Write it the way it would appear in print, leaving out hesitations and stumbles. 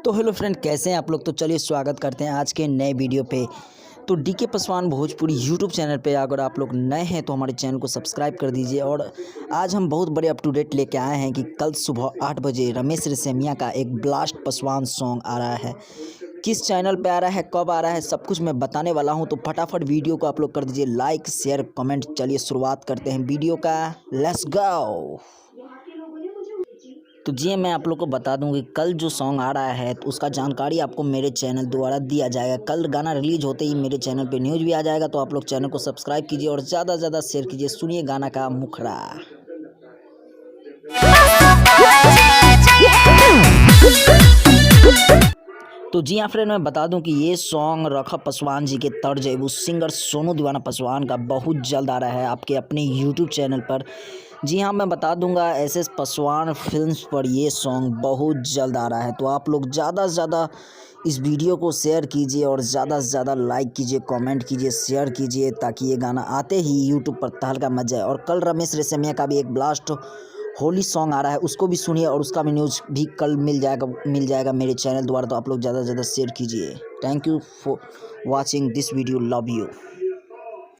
तो hello friend, कैसे हैं आप लोग। तो चलिए स्वागत करते हैं आज के नए वीडियो पे। तो डीके पासवान भोजपुरी यूट्यूब चैनल पे अगर आप लोग नए हैं तो हमारे चैनल को सब्सक्राइब कर दीजिए। और आज हम बहुत बड़े अप टू डेट लेके आए हैं कि कल सुबह 8 बजे रमेश रेशमिया का एक ब्लास्ट पासवान सॉन्ग आ रहा है। किस चैनल पे आ रहा है, कब आ रहा है, सब कुछ मैं बताने वाला हूं। तो फटाफट वीडियो को आप लोग कर दीजिए लाइक, शेयर, कमेंट। चलिए शुरुआत करते हैं वीडियो का, लेट्स गो। तो जी मैं आप लोग को बता दूं कि कल जो सॉन्ग आ रहा है तो उसका जानकारी आपको मेरे चैनल द्वारा दिया जाएगा। कल गाना रिलीज होते ही मेरे चैनल पे न्यूज़ भी आ जाएगा। तो आप लोग चैनल को सब्सक्राइब कीजिए और ज़्यादा से ज़्यादा शेयर कीजिए। सुनिए गाना का मुखड़ा। तो जी हाँ फ्रेंड, मैं बता दूं कि ये सॉन्ग रखा पासवान जी के तर्ज है, उस सिंगर सोनू दीवाना पासवान का बहुत जल्द आ रहा है आपके अपने यूट्यूब चैनल पर। जी हाँ, मैं बता दूंगा एसएस पासवान फिल्म्स पर ये सॉन्ग बहुत जल्द आ रहा है। तो आप लोग ज़्यादा से ज़्यादा इस वीडियो को शेयर कीजिए और ज़्यादा से ज़्यादा लाइक कीजिए, कमेंट कीजिए, शेयर कीजिए, ताकि ये गाना आते ही यूट्यूब पर तहलका मच जाए। और कल रमेश रेशमिया का भी एक ब्लास्ट होली सॉन्ग आ रहा है, उसको भी सुनिए और उसका भी न्यूज़ भी कल मिल जाएगा मेरे चैनल द्वारा। तो आप लोग ज़्यादा से ज़्यादा शेयर कीजिए। Thank you for watching this video, love you.